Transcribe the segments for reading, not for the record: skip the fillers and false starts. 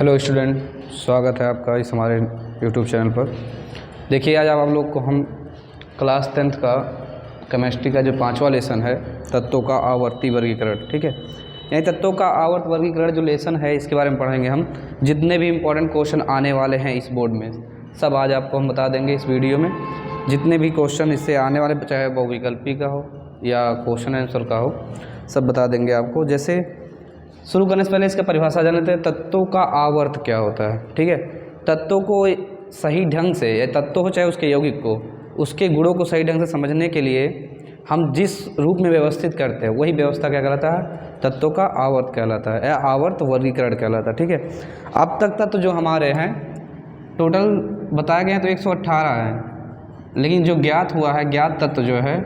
Hello student, स्वागत है आपका इस हमारे यूट्यूब चैनल पर। देखिए, आज आप लोग को हम क्लास 10th का केमिस्ट्री का जो 5वां लेसन है, तत्वों का आवर्ती वर्गीकरण, ठीक है। यानी तत्वों का आवर्त वर्गीकरण जो लेसन है, इसके बारे में पढ़ेंगे हम। जितने भी इम्पोर्टेंट क्वेश्चन आने वाले हैं इस बोर्ड में, सब आज आपको हम बता देंगे इस वीडियो में। जितने भी क्वेश्चन इससे आने वाले, चाहे वो विकल्पी का हो या क्वेश्चन आंसर का हो, सब बता देंगे आपको। जैसे शुरू करने से पहले इसका परिभाषा जान लेते हैं। तत्वों का आवर्त क्या होता है, ठीक है। तत्वों को सही ढंग से, या तत्व हो चाहे उसके यौगिक को, उसके गुणों को सही ढंग से समझने के लिए हम जिस रूप में व्यवस्थित करते हैं, वही व्यवस्था क्या कहलाता है? तत्वों का आवर्त कहलाता है, या आवर्त वर्गीकरण कहलाता है, ठीक है। अब तक तत्व जो हमारे हैं टोटल बताए गए हैं तो 118 हैं, लेकिन जो ज्ञात हुआ है, ज्ञात तत्व जो है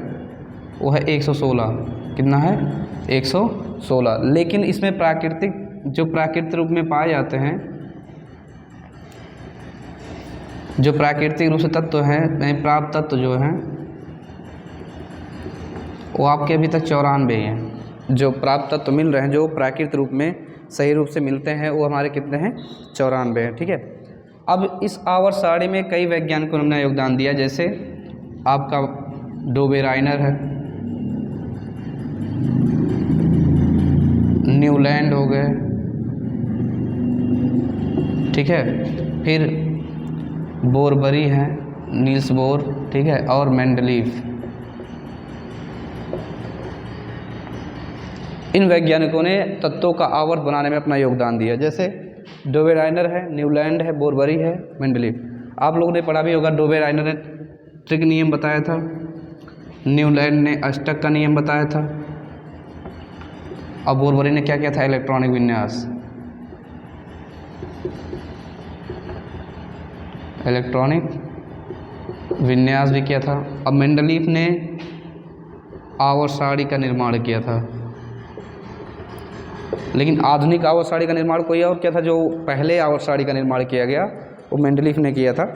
वो है 116। कितना है? 116। लेकिन इसमें प्राकृतिक रूप में पाए जाते हैं, जो प्राकृतिक रूप से तत्व हैं, नहीं प्राप्त तत्व जो हैं, वो आपके अभी तक 94 हैं। जो प्राप्त तत्व मिल रहे हैं, जो प्राकृतिक रूप में सही रूप से मिलते हैं, वो हमारे कितने हैं? 94 हैं, ठीक है। अब इस आवर्त सारणी में कई वैज्ञानिकों ने अपना योगदान दिया। जैसे आपका डोबे राइनर है, न्यूलैंड हो गए, ठीक है, फिर बोरबरी हैं, नील्स बोर, ठीक है, और मेंडलीफ। इन वैज्ञानिकों ने तत्वों का आवर्त बनाने में अपना योगदान दिया। जैसे डोबे राइनर है, न्यूलैंड है, बोरबरी है, मेंडलीफ। आप लोगों ने पढ़ा भी होगा। डोबे राइनर ने ट्रिक नियम बताया था, न्यूलैंड ने अष्टक का नियम बताया था, और बोरबरी ने क्या किया था? इलेक्ट्रॉनिक विन्यास। इलेक्ट्रॉनिक विन्यास भी किया था। अब मेंडलीफ ने आवर्त सारणी का निर्माण किया था। लेकिन आधुनिक आवर्त सारणी का निर्माण कोई और किया था। जो पहले आवर्त सारणी का निर्माण किया गया वो मेंडलीफ ने किया था।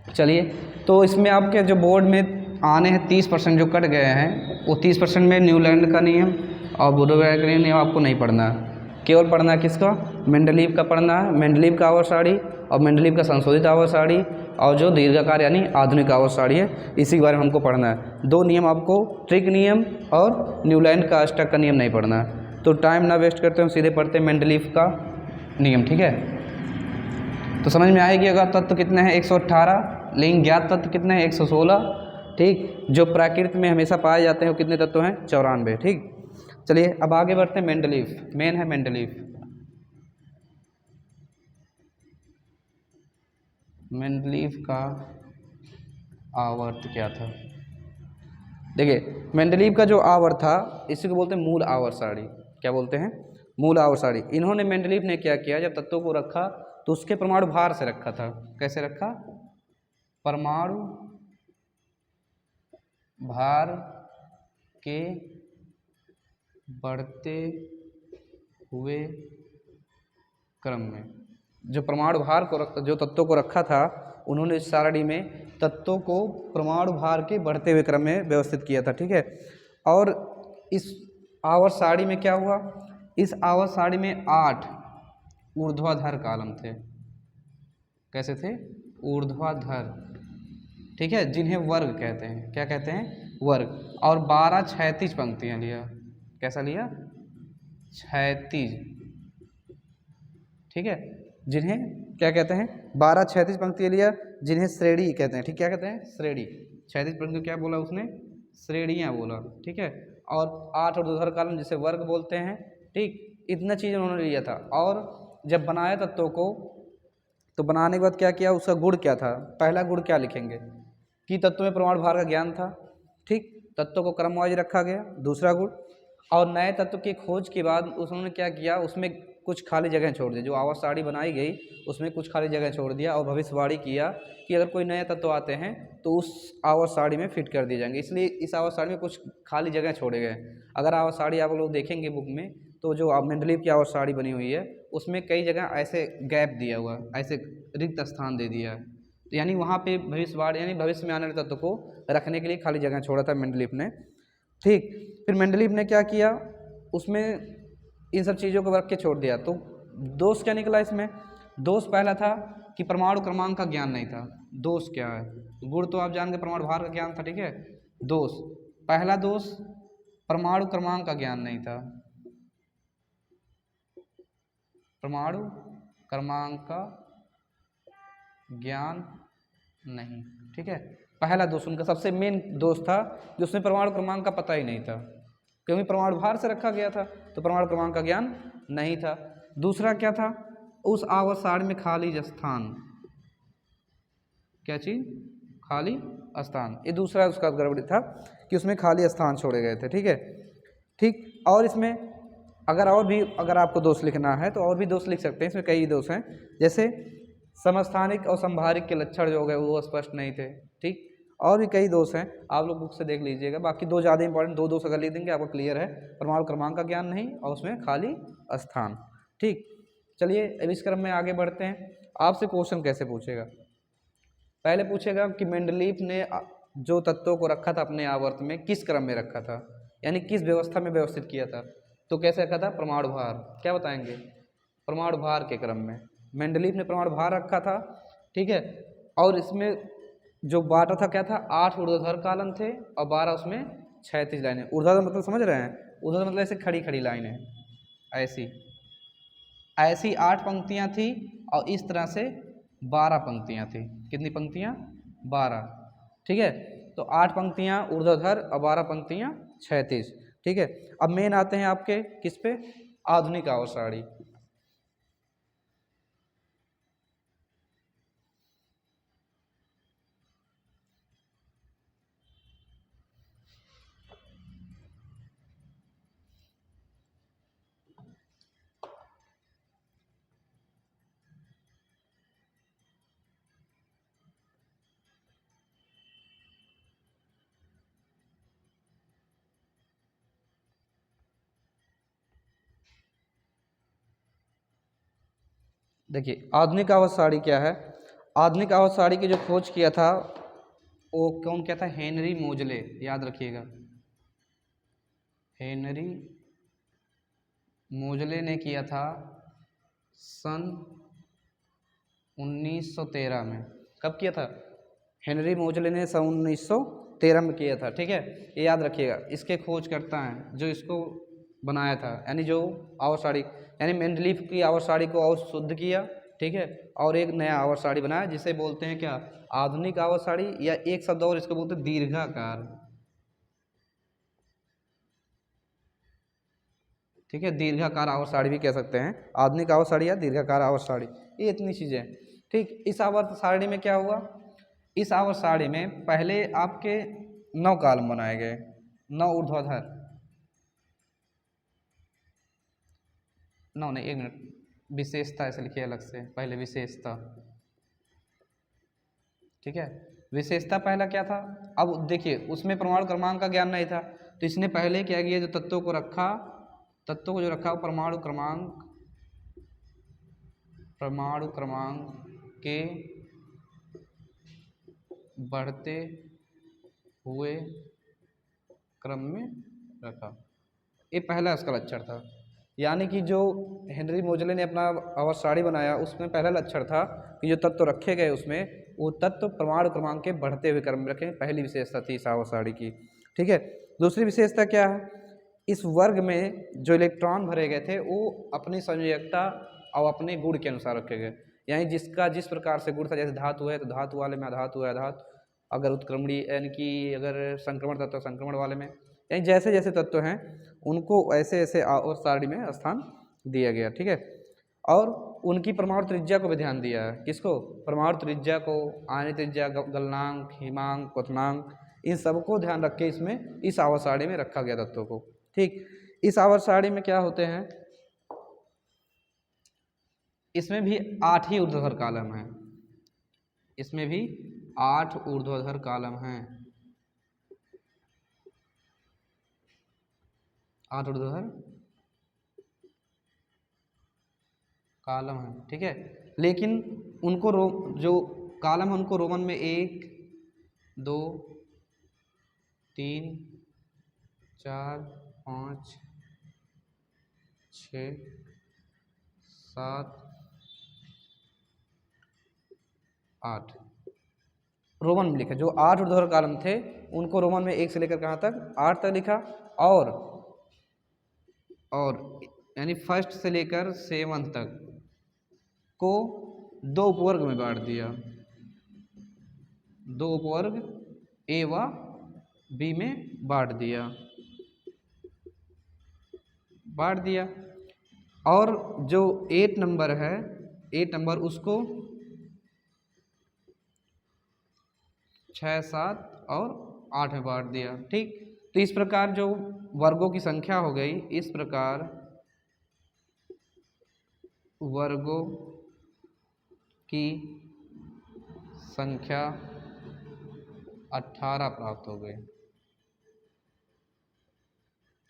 चलिए, तो इसमें आपके जो बोर्ड में आने हैं 30% जो कट गए हैं, वो 30% में न्यूलैंड का नियम और बोरबरी का नियम आपको नहीं पढ़ना है। केवल पढ़ना है किसका? मेंडलीफ का पढ़ना है। मेंडलीफ का आवर्त सारणी और मेंडलीफ का संशोधित आवर्त सारणी, और जो दीर्घाकार यानी आधुनिक आवर्त सारणी है, इसी के बारे में हमको पढ़ना है। दो नियम आपको, ट्रिक नियम और न्यूलैंड का अष्टक का नियम नहीं पढ़ना है। तो टाइम ना वेस्ट करते हैं, सीधे पढ़ते हैं मेंडलीफ का नियम, ठीक है। तो समझ में आएगी। अगर तत्व कितने हैं? 118, लेकिन ज्ञात तत्व कितने हैं? 116, ठीक। जो प्राकृत में हमेशा पाए जाते हैं वो कितने तत्व हैं? 94, ठीक। चलिए अब आगे बढ़ते हैं। मेंडलीफ मेन है। मेंडलीफ का आवर्त क्या था? देखिए, मेंडलीफ का जो आवर्त था, इसी को बोलते हैं मूल आवर्त सारणी। क्या बोलते हैं? मूल आवर्त सारणी। इन्होंने, मेंडलीफ ने क्या किया, जब तत्वों को रखा तो उसके परमाणु भार से रखा था। कैसे रखा? परमाणु भार के बढ़ते हुए क्रम में। जो परमाणु भार को जो तत्वों को रखा था, उन्होंने इस सारणी में तत्वों को परमाणु भार के बढ़ते हुए क्रम में व्यवस्थित किया था, ठीक है। और इस आवर्त सारणी में क्या हुआ? इस आवर्त सारणी में 8 ऊर्ध्वाधर कॉलम थे। कैसे थे? ऊर्ध्वाधर, ठीक है, जिन्हें वर्ग कहते हैं। क्या कहते हैं? वर्ग। और 12 क्षैतिज पंक्तियां लिया। कैसा लिया? क्षैतिज, ठीक है, जिन्हें क्या कहते हैं? 12 क्षैतिज पंक्तियां लिया, जिन्हें श्रेणी कहते हैं, ठीक। क्या कहते हैं? श्रेणी। क्षैतिज पंक्ति क्या बोला उसने? श्रेणियां बोला, ठीक है। और 8 ऊर्ध्वाधर कॉलम जिसे वर्ग बोलते हैं, ठीक। इतना चीज़ उन्होंने लिया था। और जब बनाया तत्वों को, तो बनाने के बाद क्या किया? उसका गुण क्या था? पहला गुण क्या लिखेंगे? कि तत्व में परमाणु भार का ज्ञान था, ठीक। तत्वों को क्रमवाइज रखा गया। दूसरा गुण, और नए तत्व की खोज के बाद उन्होंने क्या किया? उसमें कुछ खाली जगह छोड़ दी। जो आवर्त सारणी बनाई गई, उसमें कुछ खाली जगह छोड़ दिया, और भविष्यवाणी किया कि अगर कोई नए तत्व आते हैं तो उस आवर्त सारणी में फिट कर दिए जाएंगे। इसलिए इस आवर्त सारणी में कुछ खाली जगह छोड़े गए। अगर आवर्त सारणी आप लोग देखेंगे बुक में, तो जो मेंडलीफ की आवर्त सारणी बनी हुई है, उसमें कई जगह ऐसे गैप दिया हुआ, ऐसे रिक्त स्थान दे दिया है। तो यानी वहाँ पे भविष्यवाणी, यानी भविष्य में आने वाले तत्व को रखने के लिए खाली जगह छोड़ा था मेंडलीफ ने, ठीक। फिर मेंडलीफ ने क्या किया? उसमें इन सब चीज़ों को रख के छोड़ दिया। तो दोष क्या निकला इसमें? दोष पहला था कि परमाणु क्रमांक का ज्ञान नहीं था। दोष क्या है? गुण तो आप जान गए, परमाणु भार का ज्ञान था, ठीक है। दोष, पहला दोष परमाणु क्रमांक का ज्ञान नहीं था, परमाणु क्रमांक का ज्ञान नहीं, ठीक है। पहला दोष उनका सबसे मेन दोष था कि उसमें परमाणु क्रमांक का पता ही नहीं था, क्योंकि परमाणु भार से रखा गया था तो परमाणु क्रमांक का ज्ञान नहीं था। दूसरा क्या था? उस आवर्त सारणी में खाली स्थान, क्या चीज? खाली स्थान। ये दूसरा उसका गड़बड़ी था कि उसमें खाली स्थान छोड़े गए थे, ठीक है। ठीक, और इसमें अगर आपको दोष लिखना है तो और भी दोष लिख सकते हैं, इसमें कई दोष हैं। जैसे समस्थानिक और संभारिक के लक्षण जो हो गए वो स्पष्ट नहीं थे, ठीक। और भी कई दोष हैं, आप लोग बुक से देख लीजिएगा। बाकी दो ज़्यादा इंपॉर्टेंट दो दोष अगर लिख देंगे आपको क्लियर है, परमाणु क्रमांक का ज्ञान नहीं और उसमें खाली स्थान, ठीक। चलिए अब इस क्रम में आगे बढ़ते हैं। आपसे क्वेश्चन कैसे पूछेगा? पहले पूछेगा कि मेंडलीफ ने जो तत्वों को रखा था अपने आवर्त में किस क्रम में रखा था, यानी किस व्यवस्था में व्यवस्थित किया था। तो कैसे रखा था? परमाणु भार, क्या बताएंगे? परमाणु भार के क्रम में मेंडलीफ ने परमाणु भार रखा था, ठीक है। और इसमें जो बांटा था क्या था? 8 ऊर्ध्वाधर कॉलम थे और 12 उसमें क्षैतिज लाइनें। ऊर्ध्वाधर मतलब समझ रहे हैं? ऊर्ध्वाधर मतलब ऐसे खड़ी खड़ी लाइनें, ऐसी ऐसी 8 पंक्तियां थी और इस तरह से 12 पंक्तियां थी। कितनी पंक्तियां? 12, ठीक है। तो 8 पंक्तियां ऊर्ध्वाधर और 12 पंक्तियां क्षैतिज, ठीक है। अब मेन आते हैं आपके किस पे? आधुनिक आवर्त सारणी। देखिए आधुनिक आवर्त सारणी क्या है? आधुनिक आवर्त सारणी की जो खोज किया था वो कौन किया था? हेनरी मोजले, याद रखिएगा, हेनरी मोजले ने किया था सन 1913 में। कब किया था? हेनरी मोजले ने सन 1913 में किया था, ठीक है। ये याद रखिएगा। इसके खोज करता है जो इसको बनाया था, यानी जो आवर्त सारणी, यानी मेंडलीफ की आवर्त सारणी को और शुद्ध किया, ठीक है, और एक नया आवर्त सारणी बनाया जिसे बोलते हैं क्या? आधुनिक आवर्त सारणी, या एक शब्द और इसको बोलते हैं दीर्घाकार, ठीक है। दीर्घाकार आवर्त सारणी भी कह सकते हैं, आधुनिक आवर्त सारणी या दीर्घाकार आवर्त सारणी, ये इतनी चीजें हैं, ठीक। इस आवर्त सारणी में क्या हुआ? इस आवर्त सारणी में पहले आपके 9 कॉलम बनाए गए, 9 ऊर्ध्वाधर, 9 नहीं, एक मिनट, विशेषता ऐसे लिखिए अलग से, पहले विशेषता, ठीक है। विशेषता पहला क्या था? अब देखिए उसमें परमाणु क्रमांक का ज्ञान नहीं था, तो इसने पहले क्या किया? जो तत्वों को रखा, तत्वों को जो रखा परमाणु क्रमांक के बढ़ते हुए क्रम में रखा। ये पहला इसका लक्षण था, यानी कि जो हेनरी मोजले ने अपना आवर्त सारणी बनाया उसमें पहला लक्षण था कि जो तत्व रखे गए उसमें वो तत्व परमाणु क्रमांक के बढ़ते हुए क्रम में रखे। पहली विशेषता थी इस आवर्त सारणी की, ठीक है। दूसरी विशेषता क्या है? इस वर्ग में जो इलेक्ट्रॉन भरे गए थे वो अपनी संयोजकता और अपने गुण के अनुसार रखे गए, यानी जिसका जिस प्रकार से गुण था, जैसे धातु है तो धातु वाले में अधातु है अधातु, अगर उत्क्रमणीय यानी कि अगर संक्रमण तत्व संक्रमण वाले में, यानी जैसे जैसे तत्व हैं उनको ऐसे ऐसे आवर्त सारणी में स्थान दिया गया, ठीक है। और उनकी परमाणु त्रिज्या को भी ध्यान दिया है। किसको? परमाणु त्रिज्या को, आयनिक त्रिज्या, गलनांक, हिमांक, क्वथनांक, इन सबको ध्यान रख के इसमें इस आवर्त सारणी में रखा गया तत्वों को, ठीक। इस आवर्त सारणी में क्या होते हैं? इसमें भी 8 ही ऊर्ध्वाधर कॉलम हैं, इसमें भी 8 ऊर्ध्वाधर कॉलम हैं, 8 ऊर्ध्वाधर कॉलम है, ठीक है। लेकिन उनको जो कॉलम है उनको रोमन में 1 2 3 4 5 6 7 8 रोमन में लिखा। जो 8 ऊर्ध्वाधर कॉलम थे उनको रोमन में 1 से लेकर कहाँ तक 8 तक लिखा, और यानी फर्स्ट से लेकर 7 तक को 2 उपवर्ग में बांट दिया, 2 उपवर्ग ए व बी में बांट दिया। और जो 8 नंबर है, 8 नंबर उसको 6 7 और 8 में बांट दिया। ठीक, तो इस प्रकार जो वर्गों की संख्या हो गई, इस प्रकार वर्गों की संख्या 18 प्राप्त हो गई।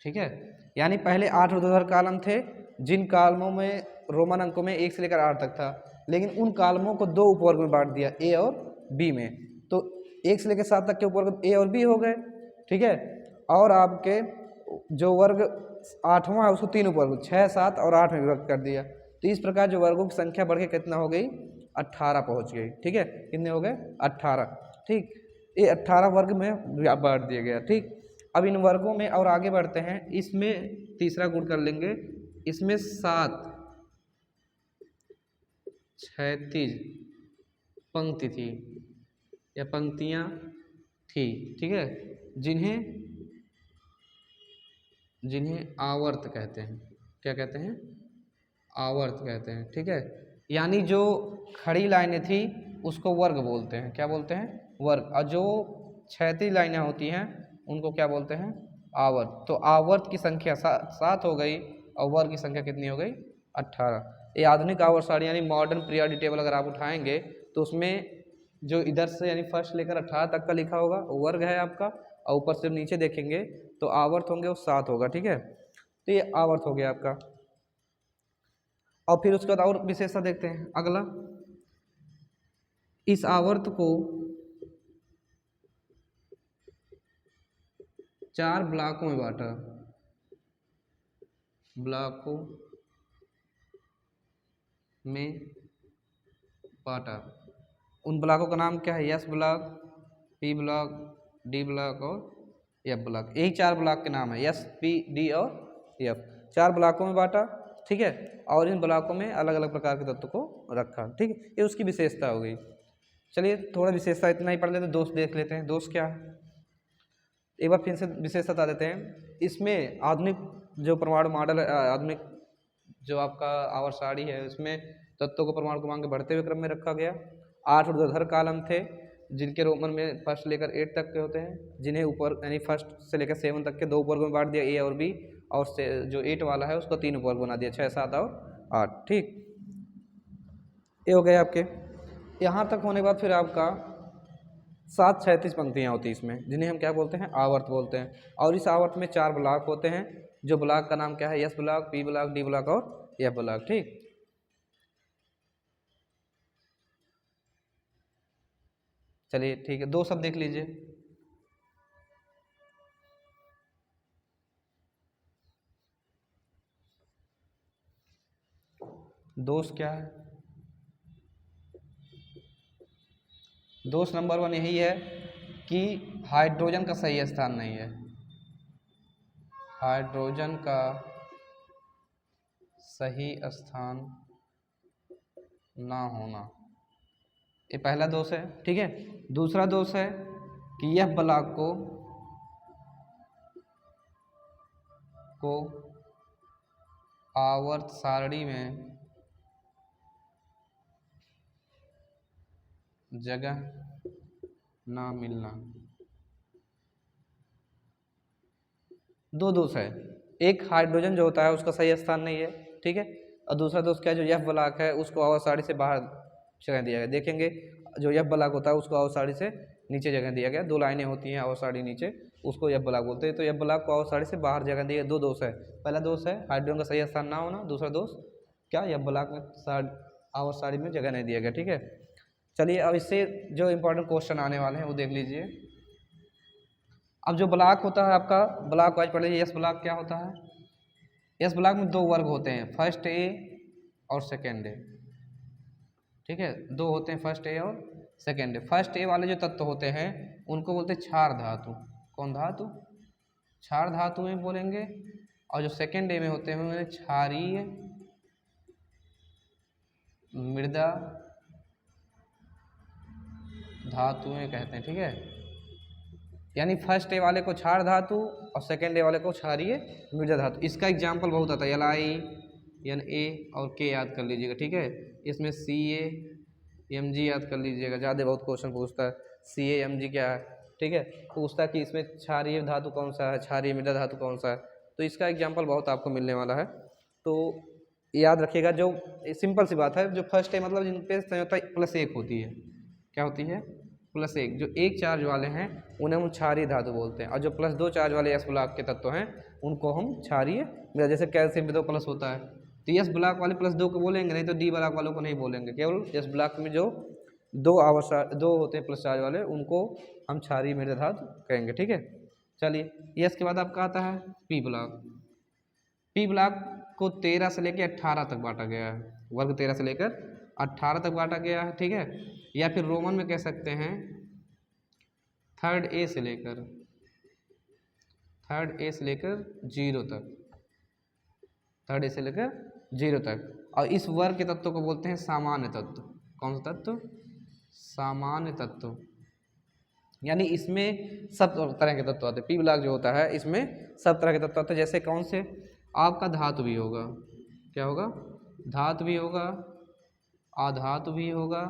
ठीक है, यानी पहले 8 ऊर्ध्वाधर कॉलम थे जिन कॉलमों में रोमन अंकों में 1 से लेकर 8 तक था, लेकिन उन कॉलमों को 2 उपवर्ग में बांट दिया, ए और बी में। तो 1 से लेकर 7 तक के उपवर्ग ए और बी हो गए। ठीक है, और आपके जो वर्ग 8वां है उसको 3 उपवर्ग 6 7 और 8 में विभक्त कर दिया। तो इस प्रकार जो वर्गों की संख्या बढ़ के कितना हो गई, 18 पहुंच गई। ठीक है, कितने हो गए, 18। ठीक, ये 18 वर्ग में बांट दिया गया। ठीक, अब इन वर्गों में और आगे बढ़ते हैं। इसमें तीसरा गुण कर लेंगे, इसमें 7 क्षैतिज पंक्ति थी या पंक्तियां थी। ठीक है, जिन्हें आवर्त कहते हैं। क्या कहते हैं, आवर्त कहते हैं। ठीक है, यानी जो खड़ी लाइनें थी उसको वर्ग बोलते हैं। क्या बोलते हैं, वर्ग। और जो क्षैतिज लाइनें होती हैं उनको क्या बोलते हैं, आवर्त। तो आवर्त की संख्या 7 हो गई और वर्ग की संख्या कितनी हो गई, 18। ये आधुनिक आवर्त सारणी यानी मॉडर्न पीरियोडिक टेबल अगर आप उठाएंगे तो उसमें जो इधर से यानी फर्स्ट लेकर 18 तक का लिखा होगा वो वर्ग है आपका, और ऊपर से नीचे देखेंगे तो आवर्त होंगे वो 7 होगा। ठीक है, तो ये आवर्त हो गया आपका। और फिर उसके बाद और विशेषता देखते हैं। अगला, इस आवर्त को 4 ब्लॉकों में बांटा, ब्लॉकों में बांटा। उन ब्लॉकों का नाम क्या है, S block, P block, D block और एफ ब्लॉक। यही 4 ब्लॉक के नाम है, एस पी डी और एफ। 4 ब्लॉकों में बांटा। ठीक है, और इन ब्लॉकों में अलग अलग प्रकार के तत्वों को रखा। ठीक है, ये उसकी विशेषता हो गई। चलिए थोड़ा विशेषता इतना ही पढ़ लेते हैं, दोष देख लेते हैं। दोष क्या है, एक बार फिर से विशेषता बता देते हैं। इसमें आधुनिक जो परमाणु मॉडल, आधुनिक जो आपका आवर्त सारणी है उसमें तत्वों को परमाणु क्रमांक के बढ़ते हुए क्रम में रखा गया। 8 ऊर्ध्वाधर कॉलम थे जिनके रोमन में फर्स्ट लेकर 8 तक के होते हैं, जिन्हें ऊपर यानी फर्स्ट से लेकर 7 तक के 2 उपवर्ग में बांट दिया, ए और बी। और जो 8 वाला है उसको 3 उपवर्ग बना दिया, 6 7 और 8। ठीक, ये हो गए आपके। यहाँ तक होने के बाद फिर आपका 7 क्षैतिज पंक्तियाँ होती हैं इसमें, जिन्हें हम क्या बोलते हैं, आवर्त बोलते हैं। और इस आवर्त में 4 ब्लॉक होते हैं, जो ब्लॉक का नाम क्या है, S block, P block, D block और एफ ब्लॉक। ठीक, चलिए ठीक है, 2 शब्द देख लीजिए। दोष क्या है, दोष नंबर 1 यही है कि हाइड्रोजन का सही स्थान नहीं है, हाइड्रोजन का सही स्थान ना होना, ये पहला दोष है। ठीक है, दूसरा दोष है कि यह ब्लॉक को आवर्त सारणी में जगह ना मिलना। 2 दोष है, एक हाइड्रोजन जो होता है उसका सही स्थान नहीं है। ठीक है, और दूसरा दोष क्या है, जो एफ ब्लॉक है उसको आवर्त सारणी से बाहर जगह दिया गया। देखेंगे जो एफ ब्लॉक होता है उसको आवर्त सारणी से नीचे जगह दिया गया, 2 लाइनें होती हैं आवर्त सारणी नीचे, उसको एफ ब्लॉक बोलते हैं। तो एफ ब्लॉक को आवर्त सारणी से बाहर जगह दिया। 2 दोष है, पहला दोष है हाइड्रोजन का सही स्थान ना होना, दूसरा दोष क्या, एफ ब्लॉक में आवर्त सारणी में जगह नहीं दिया गया। ठीक है, चलिए अब इससे जो इम्पोर्टेंट क्वेश्चन आने वाले हैं वो देख लीजिए। अब जो ब्लॉक होता है आपका, ब्लॉक वाइज पढ़ लीजिए। एस ब्लॉक क्या होता है, एस ब्लॉक में 2 वर्ग होते हैं, फर्स्ट ए और सेकेंड ए, ठीक है, दो होते हैं फर्स्ट ए और सेकेंड ए। फर्स्ट ए वाले जो तत्व होते हैं उनको बोलते हैं क्षार धातु। कौन धातु? क्षार धातु में बोलेंगे। और जो सेकेंड ए में होते हैं उन्हें क्षारीय मृदा धातुएं कहते हैं, ठीक है। यानी फर्स्ट ए वाले को क्षार धातु और सेकेंड ए वाले को क्षारीय मृदा धातु। इसका एग्जाम्पल बहुत आता है, LiNA और K याद कर लीजिएगा, ठीक है। इसमें CaMg याद कर लीजिएगा, ज़्यादा बहुत क्वेश्चन पूछता है CaMg क्या है, ठीक है। पूछता है कि इसमें क्षारीय धातु कौन सा है, क्षारीय मृदा धातु कौन सा है, तो इसका एग्जाम्पल बहुत आपको मिलने वाला है। तो याद रखिएगा, जो सिंपल सी बात है, जो फर्स्ट ए मतलब जिन पे संयोजकता +1 होती है, क्या होती है? +1। जो एक चार्ज वाले हैं उन्हें हम क्षारीय धातु बोलते हैं, और जो +2 चार्ज वाले S ब्लॉक के तत्व हैं उनको हम क्षारीय मृदा, जैसे कैल्शियम में 2+ होता है तो S ब्लॉक वाले +2 को बोलेंगे, नहीं तो D ब्लॉक वालों को नहीं बोलेंगे। केवल S ब्लॉक में जो दो होते हैं प्लस चार्ज वाले उनको हम क्षारीय मृदा धातु कहेंगे, ठीक है। चलिए S के बाद आपका आता है P ब्लॉक। P ब्लॉक को 13 से लेकर 18 तक बांटा गया है, वर्ग 13 से लेकर 18 तक बांटा गया है, ठीक है। या फिर रोमन में कह सकते हैं थर्ड ए से लेकर 0 तक, थर्ड ए से लेकर 0 तक। और इस वर्ग के तत्व को बोलते हैं सामान्य तत्व। कौन सा तत्व? सामान्य तत्व। यानी इसमें सब तरह के तत्व आते हैं। पी ब्लॉक जो होता है इसमें सब तरह के तत्व आते हैं। जैसे कौन से? आपका धातु भी होगा, क्या होगा? धातु भी होगा, आधातु भी होगा,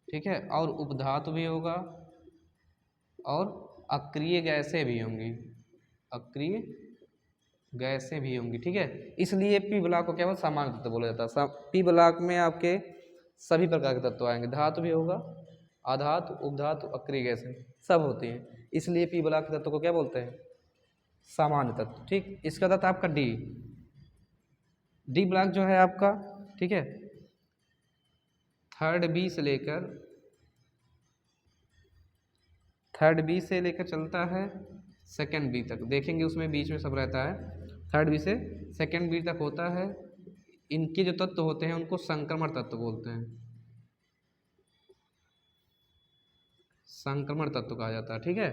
ठीक है, और उपधातु भी होगा, और अक्रिय गैसें भी होंगी, अक्रिय गैसें भी होंगी, ठीक है। इसलिए पी ब्लॉक को केवल सामान्य तत्व बोला जाता है। पी ब्लॉक में आपके सभी प्रकार के तत्व आएंगे, धातु भी होगा, आधातु, उपधातु, अक्रिय गैसें सब होती हैं। इसलिए पी ब्लॉक के तत्व को क्या बोलते हैं? सामान्य तत्व, ठीक। इसका तत्व आपका डी ब्लॉक जो है आपका, ठीक है, थर्ड बी से लेकर चलता है सेकंड बी तक, देखेंगे उसमें बीच में सब रहता है। थर्ड बी से सेकंड बी तक होता है। इनके जो तत्व होते हैं उनको संक्रमण तत्व बोलते हैं, संक्रमण तत्व कहा जाता है, ठीक है,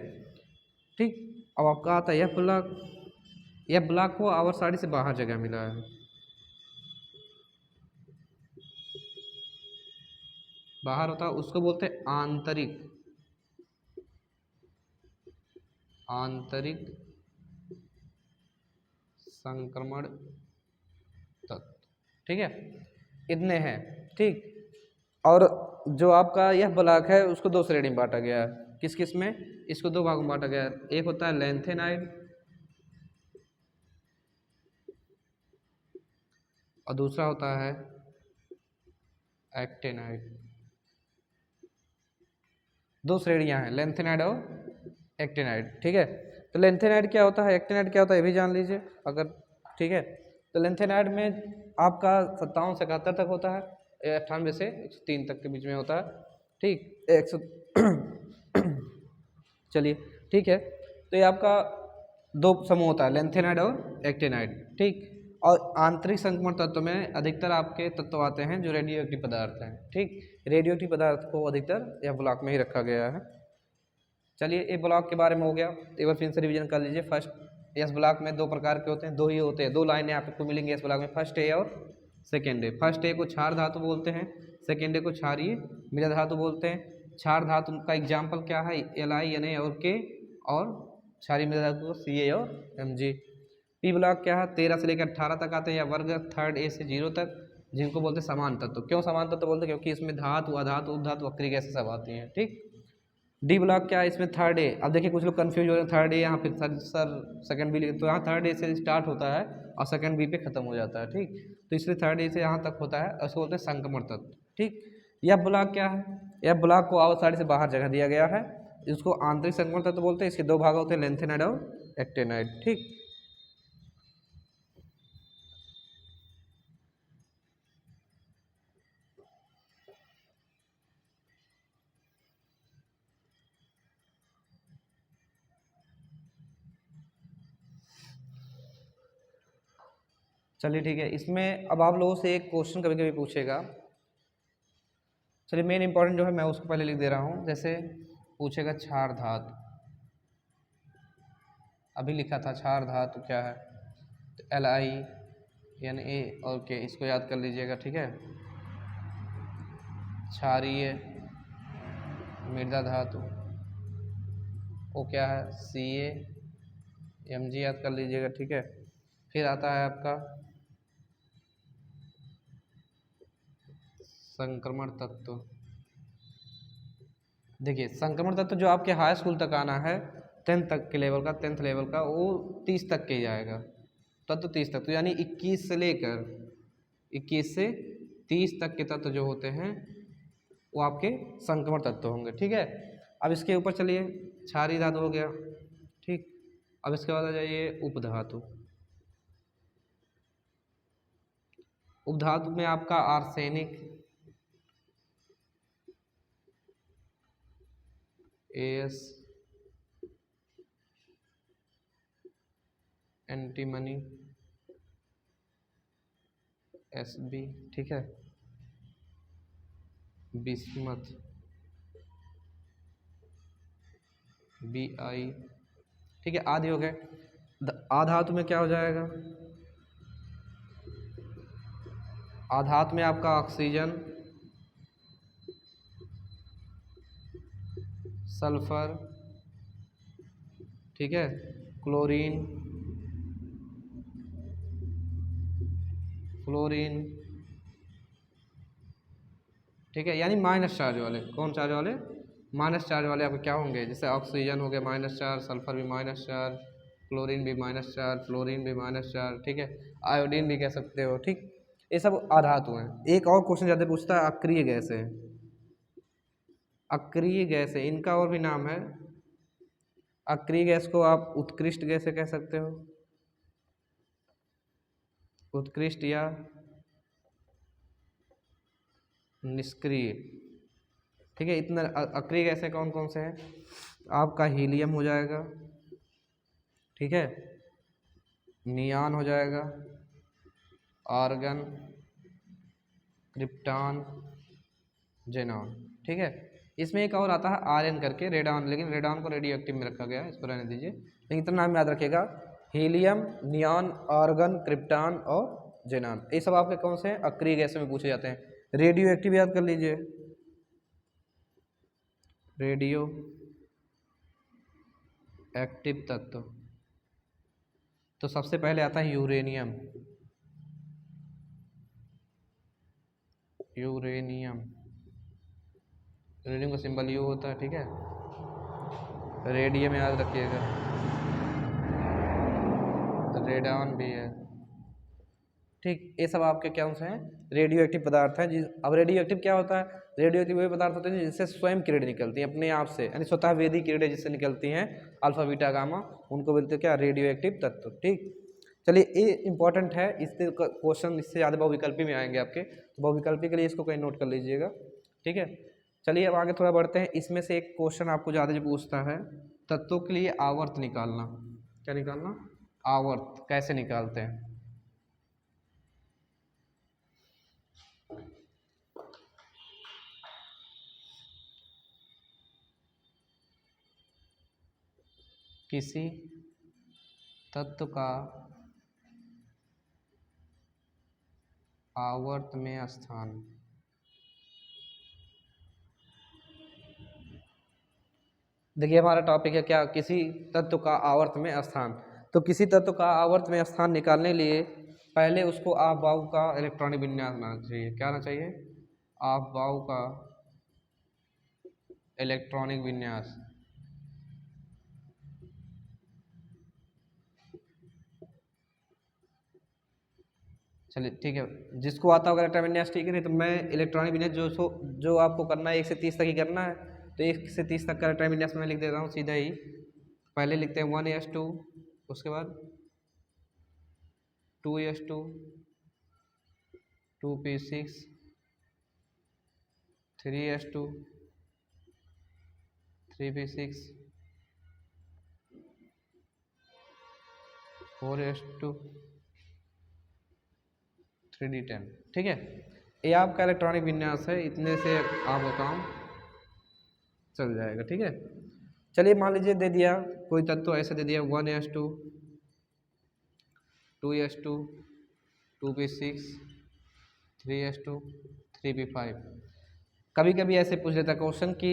ठीक। अब आपका आता है यह ब्लॉक। यह ब्लॉक को आवर्त सारणी से बाहर जगह मिला है, बाहर होता है, उसको बोलते हैं आंतरिक संक्रमण तत्व, ठीक है। इतने हैं, ठीक। और जो आपका यह ब्लॉक है उसको दो श्रेणी में बांटा गया है। किस किस में? इसको दो भागों में बांटा गया है। एक होता है लैंथेनाइड और दूसरा होता है एक्टेनाइड। दो श्रेणियां हैं, लैंथेनाइड और एक्टेनाइड, ठीक है। तो लैंथेनाइड क्या होता है, एक्टेनाइड क्या होता है, ये भी जान लीजिए अगर, ठीक है। तो लैंथेनाइड में आपका 57 से 71 तक होता है, 98 से 103 तक के बीच में होता है, ठीक। 100 चलिए, ठीक है। तो ये आपका दो समूह होता है, लैंथेनाइड और एक्टेनाइड, ठीक। और आंतरिक संक्रमण तत्व में अधिकतर आपके तत्व आते हैं जो रेडियो एक्टिव पदार्थ हैं, ठीक। रेडियो एक्टिव पदार्थ को अधिकतर यह ब्लॉक में ही रखा गया है। चलिए, ए ब्लॉक के बारे में हो गया, एक बार फिर से रिवीजन कर लीजिए। फर्स्ट एस ब्लॉक में दो प्रकार के होते हैं, दो ही होते हैं, दो लाइनें आपको मिलेंगी एस ब्लॉक में, फर्स्ट ए और सेकेंड ए। फर्स्ट ए को क्षार धातु बोलते हैं, सेकेंड ए को क्षारीय मृदा धातु बोलते हैं। क्षार धातु का एग्जाम्पल क्या है? LiNA और K, और क्षारीय मृदा धातु को Ca और Mg। पी ब्लॉक क्या है? 13 से लेकर 18 तक आते हैं, या वर्ग थर्ड ए से 0 तक, जिनको बोलते हैं समान तत्व। क्यों समान तत्व बोलते हैं? क्योंकि इसमें धातु, अधातु, उपधातु, अक्रिय गैसें सब आती हैं, ठीक। डी ब्लॉक क्या है? इसमें थर्ड ए। अब देखिए कुछ लोग कंफ्यूज हो रहे हैं, थर्ड ए यहाँ फिर सर सेकंड बी, तो यहाँ थर्ड ए से स्टार्ट होता है और सेकंड बी पे खत्म हो जाता है, ठीक। तो इसलिए थर्ड ए से यहाँ तक होता है, उसको बोलते हैं संक्रमण तत्व, ठीक। यह ब्लॉक क्या है? यह ब्लॉक को आवर्त सारणी से बाहर जगह दिया गया है, इसको आंतरिक संक्रमण तत्व बोलते हैं। इसके दो भाग होते हैं, लैंथेनाइड और एक्टेनाइड, ठीक। चलिए ठीक है, इसमें अब आप लोगों से एक क्वेश्चन कभी कभी पूछेगा। चलिए मेन इंपॉर्टेंट जो है मैं उसको पहले लिख दे रहा हूँ। जैसे पूछेगा क्षार धातु, अभी लिखा था क्षार धातु क्या है, तो LiNa और के, इसको याद कर लीजिएगा। ठीक है, क्षारीय मृदा धातु वो क्या है, CaMg याद कर लीजिएगा। ठीक है, फिर आता है आपका संक्रमण तत्व। देखिए संक्रमण तत्व जो आपके हाई स्कूल तक आना है, 10th तक के लेवल का, 10th लेवल का, वो 30 तक के ही जाएगा। तत्व 30 तक, तो यानी 21 से लेकर 21 से 30 तक के तत्व जो होते हैं वो आपके संक्रमण तत्व होंगे। ठीक है, अब इसके ऊपर चलिए, क्षारीय धातु हो गया। ठीक, अब इसके बाद आ जाइए उपधातु। उपधातु में आपका आर्सेनिक, AS, एंटीमनी, SB। ठीक है, बिस्मथ, BI। ठीक है, आदि हो गए। आधातु में क्या हो जाएगा, आधातु में आपका ऑक्सीजन, सल्फर, ठीक है, क्लोरीन, फ्लोरीन। ठीक है, यानी माइनस चार्ज वाले, कौन चार्ज वाले, माइनस चार्ज वाले आपके क्या होंगे, जैसे ऑक्सीजन हो गया माइनस चार्ज, सल्फर भी माइनस चार्ज, क्लोरीन भी माइनस चार्ज, फ्लोरीन भी माइनस चार्ज। ठीक है, आयोडीन भी कह सकते हो। ठीक, ये सब आधातु हैं। एक और क्वेश्चन ज़्यादा पूछता है, अक्रिय गैस है, अक्रिय गैस है, इनका और भी नाम है। अक्रिय गैस को आप उत्कृष्ट गैस कह सकते हो, उत्कृष्ट या निष्क्रिय। ठीक है, इतना अक्रिय गैसें कौन कौन से हैं, आपका हीलियम हो जाएगा, ठीक है, नियान हो जाएगा, आर्गन, क्रिप्टॉन, जेनॉन। ठीक है, इसमें एक और आता है आर्यन करके, रेडॉन, लेकिन रेडॉन को रेडियो एक्टिव में रखा गया है, इसको रहने दीजिए। लेकिन इतना नाम याद रखिएगा, हीलियम, नियॉन, आर्गन, क्रिप्टॉन और जेनॉन, ये सब आपके कौन से हैं, अक्रिय गैसों में पूछे जाते हैं। रेडियो एक्टिव याद कर लीजिए, रेडियो एक्टिव तत्व, तो सबसे पहले आता है यूरेनियम, यूरेनियम, रेडियम का सिंबल यू होता है। ठीक है, रेडियम याद रखिएगा, रेडॉन भी है। ठीक, ये सब आपके क्या से हैं, रेडियो एक्टिव पदार्थ हैं। जिस अब रेडियो एक्टिव क्या होता है, रेडियो एक्टिव वही पदार्थ होते हैं जिससे स्वयं किरणें निकलती हैं अपने आप से, यानी स्वतः वेदी किरणें जिससे निकलती हैं, अल्फा बीटा गामा, उनको बोलते हैं क्या, रेडियो एक्टिव तत्व। ठीक, चलिए ये इंपॉर्टेंट है, इससे क्वेश्चन इससे ज़्यादा बहुविकल्पी में आएंगे आपके, तो बहुविकल्पी के लिए इसको कहीं नोट कर लीजिएगा। ठीक है, चलिए अब आगे थोड़ा बढ़ते हैं। इसमें से एक क्वेश्चन आपको ज़्यादा जो पूछता है, तत्वों के लिए आवर्त निकालना। क्या निकालना, आवर्त कैसे निकालते हैं। किसी तत्व का आवर्त में स्थान, देखिए हमारा टॉपिक है क्या, किसी तत्व का आवर्त में स्थान। तो किसी तत्व का आवर्त में स्थान निकालने के लिए पहले उसको आफबाहु का इलेक्ट्रॉनिक विन्यास आना चाहिए। क्या आना चाहिए, आफबाहु का इलेक्ट्रॉनिक विन्यास। चलिए ठीक है, जिसको आता होगा इलेक्ट्रॉनिक विन्यास, ठीक है, नहीं तो मैं इलेक्ट्रॉनिक विन्यास जो आपको करना है 1 से 30 तक ही करना है, तो 1 से 30 तक का इलेक्ट्रॉनिक विन्यास मैं लिख दे रहा हूँ सीधा ही। पहले लिखते हैं 1s2, उसके बाद 2s2, 2p6, 3s2, 3p6, 4s2, 3D10, ठीक है। ये आपका इलेक्ट्रॉनिक विन्यास है, इतने से आपका काम चल जाएगा, ठीक है। चलिए मान लीजिए दे दिया कोई तत्व ऐसे दे दिया 1s2 2s2 2p6 3s2 3p5। कभी कभी ऐसे पूछ लेता क्वेश्चन कि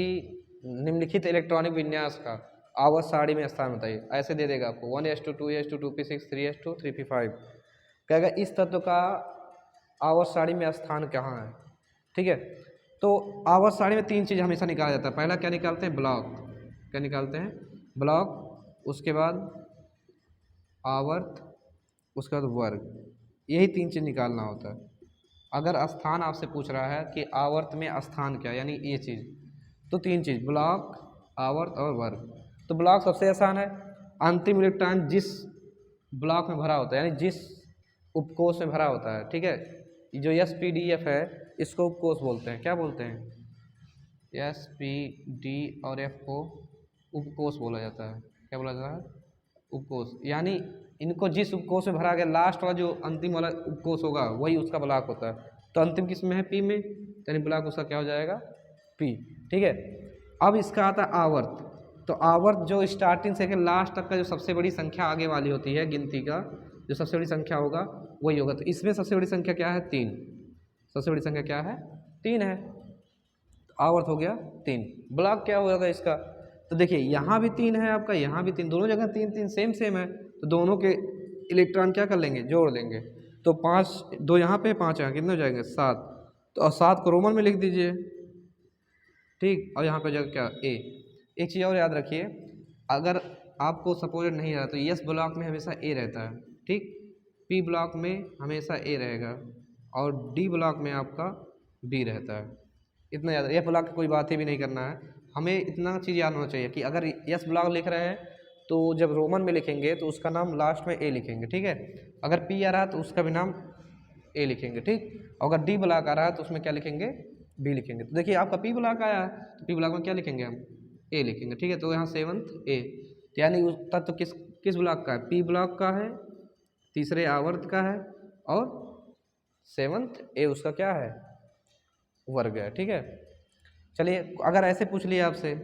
निम्नलिखित इलेक्ट्रॉनिक विन्यास का आवर्त सारणी में स्थान बताइए, ऐसे दे देगा आपको 1s2 2s2 2p6 3s2 3p5। कहेगा इस तत्व का आवर्त सारणी में स्थान कहाँ है, ठीक है। तो आवर्त सारणी में तीन चीज़ हमेशा निकाला जाता है। पहला क्या निकालते हैं, ब्लॉक, क्या निकालते हैं, ब्लॉक, उसके बाद आवर्त, उसके बाद वर्ग, यही तीन चीज़ निकालना होता है। अगर स्थान आपसे पूछ रहा है कि आवर्त में स्थान क्या, यानी ये चीज़, तो तीन चीज़, ब्लॉक, आवर्त और वर्ग। तो ब्लॉक सबसे आसान है, अंतिम इलेक्ट्रॉन जिस ब्लॉक में भरा होता है, यानी जिस उपकोष में भरा होता है, ठीक है। जो SPDF है इसको उपकोष बोलते हैं, क्या बोलते हैं, SPD और F को उपकोष बोला जाता है। क्या बोला जाता है, उपकोष। यानी इनको जिस उपकोष में भरा गया, लास्ट वाला जो अंतिम वाला उपकोष होगा वही उसका ब्लॉक होता है। तो अंतिम किस में है, P में, यानी ब्लॉक उसका क्या हो जाएगा, P, ठीक है। अब इसका आता है आवर्त। तो आवर्त जो स्टार्टिंग से लास्ट तक का जो सबसे बड़ी संख्या आगे वाली होती है, गिनती का जो सबसे बड़ी संख्या होगा वही होगा। तो इसमें सबसे बड़ी संख्या क्या है, 3। सबसे बड़ी संख्या क्या है, 3 है। आवर्त हो गया 3। ब्लॉक क्या होगा इसका, तो देखिए यहाँ भी 3 है आपका, यहाँ भी 3, दोनों जगह 3 3 सेम सेम है। तो दोनों के इलेक्ट्रॉन क्या कर लेंगे, जोड़ देंगे। तो 5, 2 यहाँ पे 5 यहाँ, कितने हो जाएंगे, 7। तो और 7 को रोमन में लिख दीजिए, ठीक। और यहाँ पे जगह क्या, A। एक चीज़ और याद रखिए, अगर आपको सपोज नहीं रहा तो S ब्लॉक में हमेशा A रहता है, ठीक। P ब्लॉक में हमेशा A रहेगा और D ब्लॉक में आपका B रहता है। इतना याद, F ब्लॉक की कोई बात ही भी नहीं करना है, हमें इतना चीज़ याद होना चाहिए कि अगर S ब्लॉक लिख रहे हैं तो जब रोमन में लिखेंगे तो उसका नाम लास्ट में A लिखेंगे, ठीक है। अगर P आ रहा है तो उसका भी नाम A लिखेंगे, ठीक। और अगर D ब्लॉक आ रहा है तो उसमें क्या लिखेंगे, B लिखेंगे। तो देखिए आपका P ब्लॉक आया है तो P ब्लॉक में क्या लिखेंगे, हम A लिखेंगे, ठीक है। तो यहाँ 7th A, यानी उस तत्व किस ब्लॉक का है, P ब्लॉक का है, तीसरे आवर्त का है, और 7th A उसका क्या है, वर्ग है, ठीक है। चलिए अगर ऐसे पूछ लिया आपसे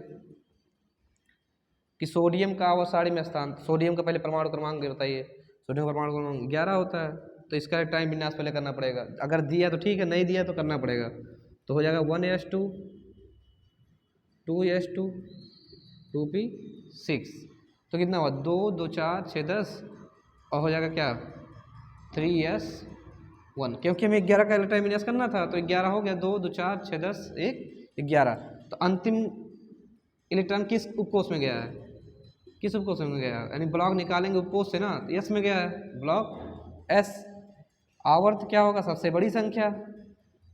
कि सोडियम का आवर्त सारणी में स्थान, सोडियम का पहले परमाणु क्रमांक बताइए। सोडियम का परमाणु क्रमांक 11 होता है, तो इसका टाइम विन्यास पहले करना पड़ेगा। अगर दिया तो ठीक है, नहीं दिया तो करना पड़ेगा। तो हो जाएगा 1s2 2s2 2p6। तो कितना हुआ, 2 2 4 6 10, और हो जाएगा क्या, 3s1, क्योंकि हमें 11 का टाइम विन्यास करना था। तो 11 हो गया, 2 2 4 6 10 1 11। तो अंतिम इलेक्ट्रॉन किस उपकोष में गया है, किस उपकोष में गया है, यानी ब्लॉक निकालेंगे उपकोष से ना, तो S में गया है, ब्लॉक S। आवर्त क्या होगा, सबसे बड़ी संख्या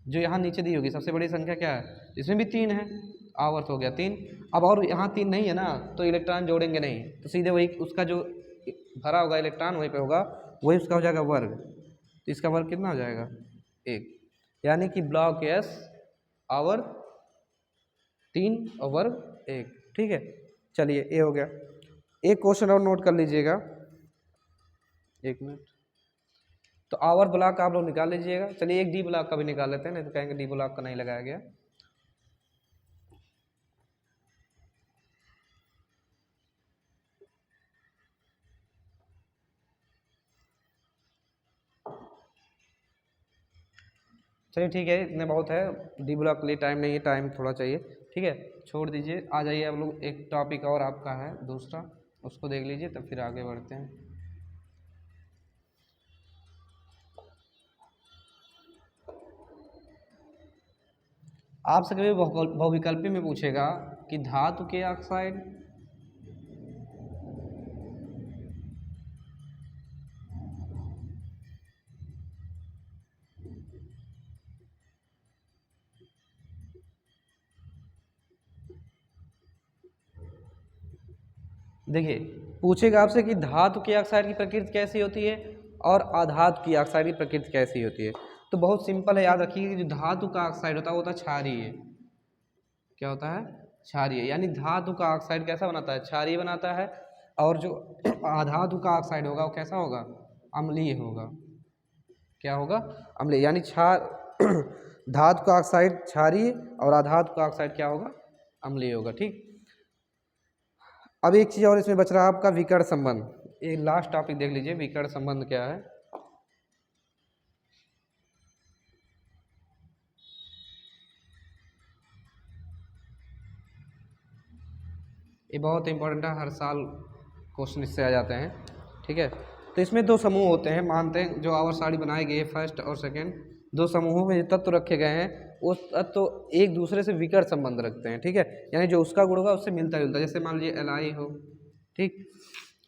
जो यहाँ नीचे दी होगी, सबसे बड़ी संख्या क्या है, इसमें भी 3 है, आवर्त हो गया 3। अब और यहाँ 3 नहीं है ना, तो इलेक्ट्रॉन जोड़ेंगे नहीं, तो सीधे वही उसका जो भरा होगा इलेक्ट्रॉन वहीं पे होगा, वही उसका हो जाएगा वर्ग। तो इसका वर्ग कितना हो जाएगा, 1। यानी कि ब्लॉक S आवर्त 3 और वर्ग 1, ठीक है। चलिए ये हो गया। एक क्वेश्चन और नोट कर लीजिएगा, 1 मिनट। तो आवर्त ब्लॉक का आप लोग निकाल लीजिएगा। चलिए एक D ब्लॉक का भी निकाल लेते हैं, नहीं तो कहेंगे D ब्लॉक का नहीं लगाया गया। चलिए ठीक है, इतने बहुत है, D ब्लॉक के लिए टाइम नहीं है, टाइम थोड़ा चाहिए, ठीक है, छोड़ दीजिए। आ जाइए आप लोग, एक टॉपिक और आपका है दूसरा, उसको देख लीजिए तब फिर आगे बढ़ते हैं। आपसे कभी बहुविकल्पी में पूछेगा कि धातु के ऑक्साइड, देखिए पूछेगा आपसे कि धातु के ऑक्साइड की प्रकृति कैसी होती है और अधातु की ऑक्साइड की प्रकृति कैसी होती है। तो बहुत सिंपल है, याद रखिए कि जो धातु का ऑक्साइड होता है वो होता है क्षारीय। क्या होता है, क्षारीय। यानी धातु का ऑक्साइड कैसा बनाता है, क्षारीय बनाता है। और जो अधातु का ऑक्साइड होगा वो कैसा होगा, अम्लीय होगा, क्या होगा, अम्लीय, यानी धातु का ऑक्साइड क्षारीय और अधातु का ऑक्साइड क्या होगा, अम्लीय होगा। ठीक, अब एक चीज़ और इसमें बच रहा है आपका विकर्ण संबंध। ये लास्ट टॉपिक देख लीजिए, विकर्ण संबंध क्या है। ये बहुत इंपॉर्टेंट है, हर साल क्वेश्चन इससे आ जाते हैं। ठीक है, तो इसमें दो समूह होते हैं, मानते हैं जो आवर्त सारणी बनाई गई है फर्स्ट और सेकंड, दो समूहों में जो तत्व रखे गए हैं उस तत्व एक दूसरे से विकर्ण संबंध रखते हैं। ठीक है, यानी जो उसका गुण होगा उससे मिलता जुलता, जैसे मान लीजिए Li हो। ठीक,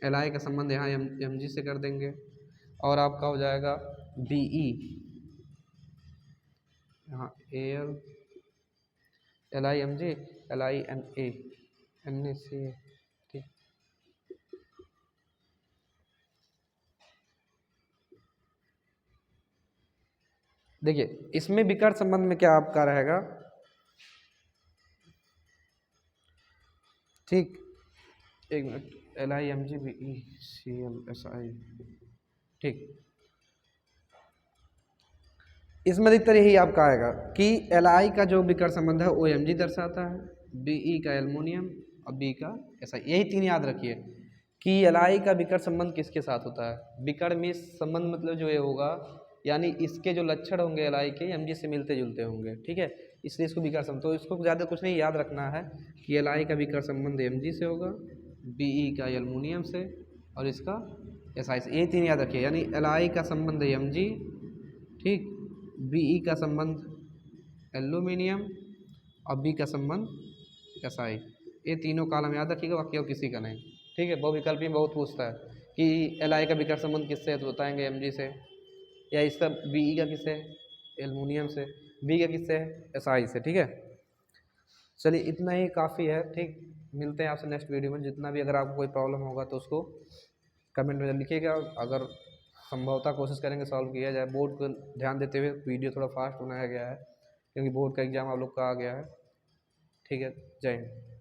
Li का संबंध यहाँ Mg से कर देंगे, और आपका हो जाएगा Be, यहाँ Al, LiMg, LiNa, NaCl। ठीक, देखिए इसमें विकर्ण संबंध में क्या आपका रहेगा। ठीक, एक मिनट, LiMg BeClSi। ठीक, इसमें अधिकतर यही आपका आएगा कि Li का जो विकर्ण संबंध है वो Mg दर्शाता है, Be का एल्युमिनियम और B का SI। यही तीन याद रखिए कि Li का विकर्ण संबंध किसके साथ होता है। विकर्ण में संबंध मतलब जो ये होगा, यानी इसके जो लक्षण होंगे Li के Mg से मिलते जुलते होंगे। ठीक है, इसलिए इसको विकर्ण संबंध, तो इसको ज़्यादा कुछ नहीं याद रखना है कि Li का विकर्ण संबंध Mg से होगा, Be का एल्युमिनियम से, और इसका SI से। यही तीन याद रखिए, यानी Li का संबंध Mg, ठीक, Be का संबंध एल्यूमिनियम और B का संबंध SI। ये तीनों कॉलम याद रखिएगा, बाकी और किसी का नहीं। ठीक है, बहुविकल्प में बहुत पूछता है कि Li का विकर्ण संबंध किससे है, तो बताएंगे Mg से, या इसका Be का किससे है, एल्यूमिनियम से, B का किससे है, SI से। ठीक है, चलिए इतना ही काफ़ी है। ठीक, मिलते हैं आपसे नेक्स्ट वीडियो में। जितना भी अगर आपको कोई प्रॉब्लम होगा तो उसको कमेंट में लिखिएगा, अगर संभवतः कोशिश करेंगे सॉल्व किया जाए। बोर्ड को ध्यान देते हुए वीडियो थोड़ा फास्ट बनाया गया है, क्योंकि बोर्ड का एग्ज़ाम आप लोग का आ गया है। ठीक है, जय हिंद।